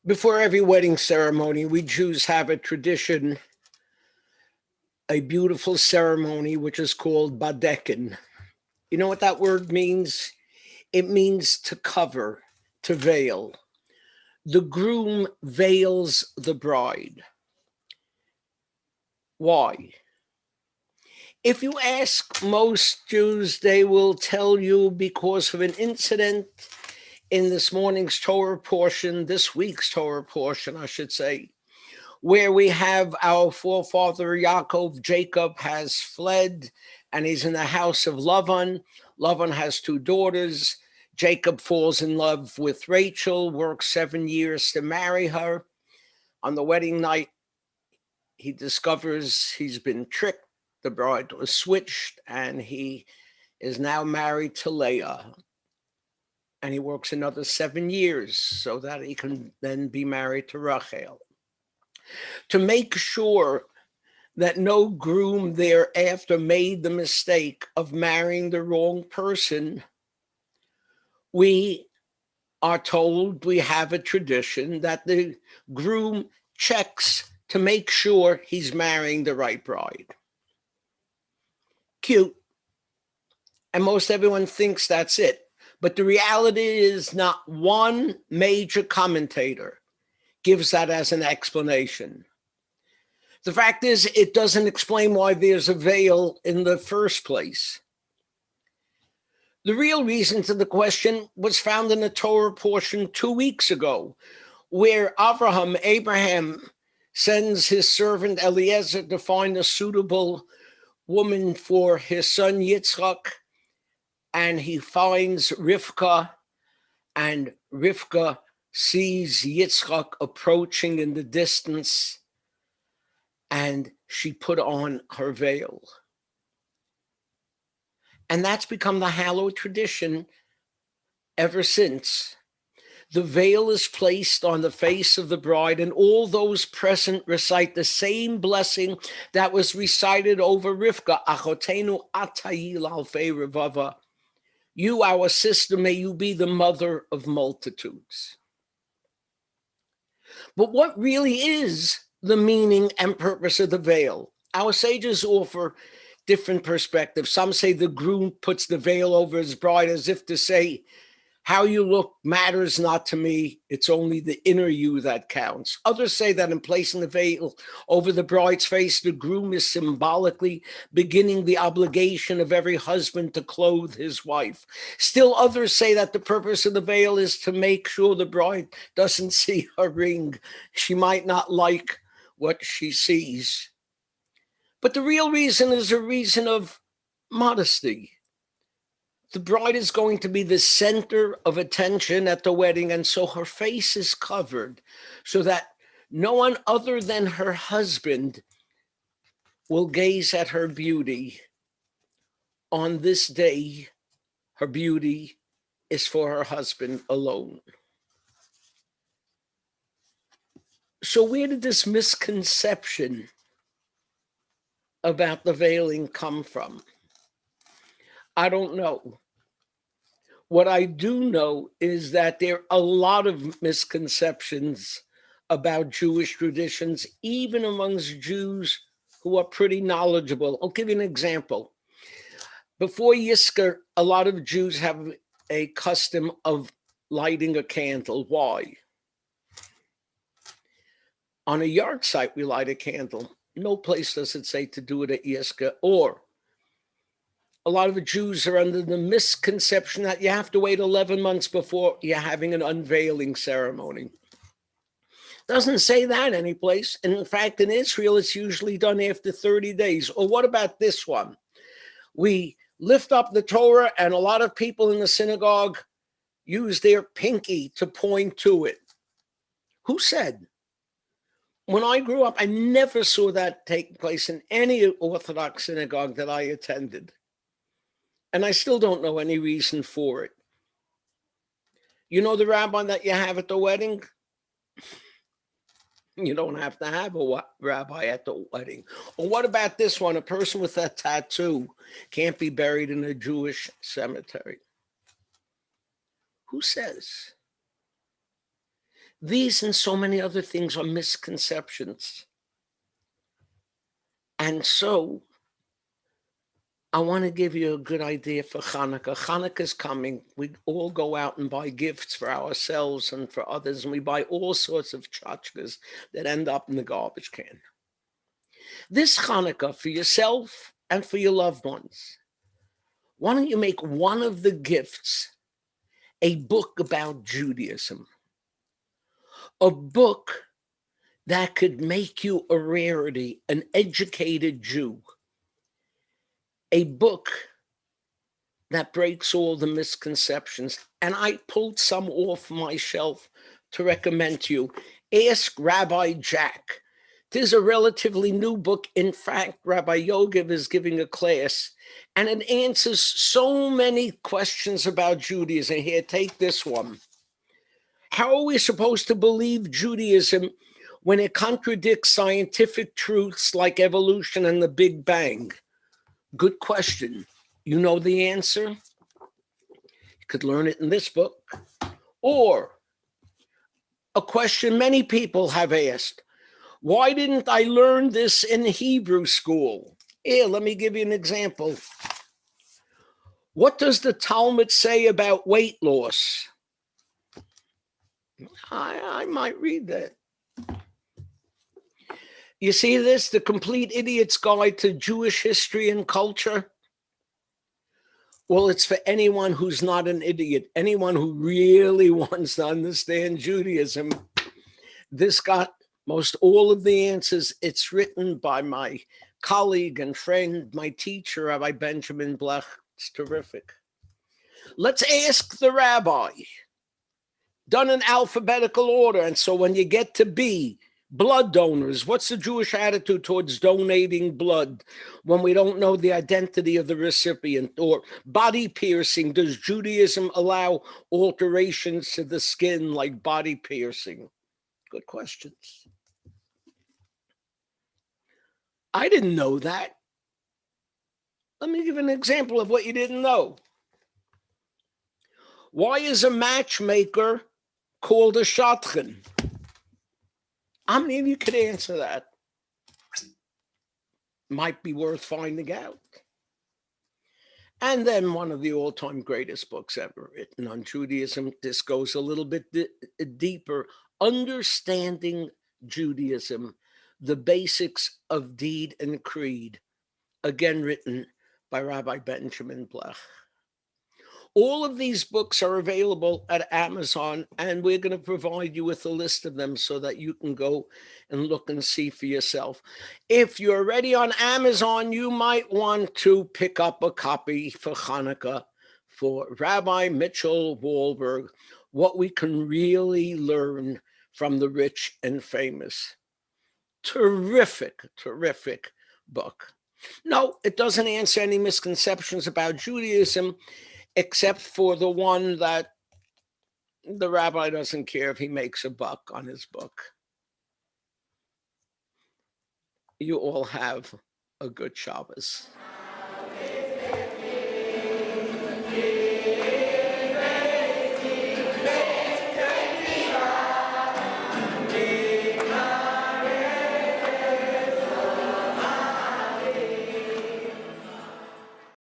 Before every wedding ceremony, we Jews have a tradition, a beautiful ceremony, which is called Badekin. You know what that word means? It means to cover, to veil. The groom veils the bride. Why? If you ask most Jews, they will tell you because of an incident in this morning's Torah portion, this week's Torah portion, I should say, where we have our forefather Yaakov, Jacob has fled and he's in the house of Lavan. Lavan has two daughters. Jacob falls in love with Rachel, works 7 years to marry her. On the wedding night, he discovers he's been tricked. The bride was switched and he is now married to Leah. And he works another 7 years so that he can then be married to Rachel. To make sure that no groom thereafter made the mistake of marrying the wrong person, we are told, we have a tradition that the groom checks to make sure he's marrying the right bride. Cute. And most everyone thinks that's it. But the reality is not one major commentator gives that as an explanation. The fact is, it doesn't explain why there's a veil in the first place. The real reason to the question was found in the Torah portion 2 weeks ago, where Abraham sends his servant Eliezer to find a suitable woman for his son Yitzchak, and he finds Rivka, and Rivka sees Yitzchak approaching in the distance, and she put on her veil. And that's become the hallowed tradition ever since. The veil is placed on the face of the bride, and all those present recite the same blessing that was recited over Rivka. Achotenu atayil alfei revava. You, our sister, may you be the mother of multitudes. But what really is the meaning and purpose of the veil? Our sages offer different perspectives. Some say the groom puts the veil over his bride as if to say, how you look matters not to me. It's only the inner you that counts. Others say that in placing the veil over the bride's face, the groom is symbolically beginning the obligation of every husband to clothe his wife. Still others say that the purpose of the veil is to make sure the bride doesn't see her ring. She might not like what she sees. But the real reason is a reason of modesty. The bride is going to be the center of attention at the wedding, and so her face is covered so that no one other than her husband will gaze at her beauty. On this day, her beauty is for her husband alone. So where did this misconception about the veiling come from? I don't know. What I do know is that there are a lot of misconceptions about Jewish traditions, even amongst Jews who are pretty knowledgeable. I'll give you an example. Before Yizkor, a lot of Jews have a custom of lighting a candle. Why? On a yard site, we light a candle. No place does it say to do it at Yizkor. Or a lot of Jews are under the misconception that you have to wait 11 months before you're having an unveiling ceremony. Doesn't say that anyplace. And in fact, in Israel, it's usually done after 30 days. Or what about this one? We lift up the Torah, and a lot of people in the synagogue use their pinky to point to it. Who said? When I grew up, I never saw that take place in any Orthodox synagogue that I attended. And I still don't know any reason for it. You know the rabbi that you have at the wedding? You don't have to have a rabbi at the wedding. Or what about this one? A person with a tattoo can't be buried in a Jewish cemetery. Who says? These and so many other things are misconceptions. And so I want to give you a good idea for Hanukkah. Hanukkah is coming. We all go out and buy gifts for ourselves and for others, and we buy all sorts of tchotchkes that end up in the garbage can. This Hanukkah, for yourself and for your loved ones, why don't you make one of the gifts a book about Judaism? A book that could make you a rarity, an educated Jew. A book that breaks all the misconceptions. And I pulled some off my shelf to recommend to you. Ask Rabbi Jack. This is a relatively new book. In fact, Rabbi Yogiv is giving a class, and it answers so many questions about Judaism. Here, take this one. How are we supposed to believe Judaism when it contradicts scientific truths like evolution and the Big Bang? Good question. You know the answer? You could learn it in this book. Or a question many people have asked: why didn't I learn this in Hebrew school? Here, let me give you an example. What does the Talmud say about weight loss? I might read that. You see this? The Complete Idiot's Guide to Jewish History and Culture. Well, it's for anyone who's not an idiot, anyone who really wants to understand Judaism. This got most all of the answers. It's written by my colleague and friend, my teacher, Rabbi Benjamin Blech. It's terrific. Let's ask the rabbi. Done in alphabetical order. And so when you get to B, blood donors, what's the Jewish attitude towards donating blood when we don't know the identity of the recipient? Or body piercing, does Judaism allow alterations to the skin like body piercing? Good questions. I didn't know that. Let me give an example of what you didn't know. Why is a matchmaker called a shadchan? How many of you could answer that? Might be worth finding out. And then one of the all-time greatest books ever written on Judaism. This goes a little bit deeper. Understanding Judaism, the basics of deed and creed. Again, written by Rabbi Benjamin Blech. All of these books are available at Amazon, and we're going to provide you with a list of them so that you can go and look and see for yourself. If you're already on Amazon, you might want to pick up a copy for Hanukkah for Rabbi Mitchell Wahlberg, What We Can Really Learn from the Rich and Famous. Terrific, terrific book. No, it doesn't answer any misconceptions about Judaism, except for the one that the rabbi doesn't care if he makes a buck on his book. You all have a good Shabbos.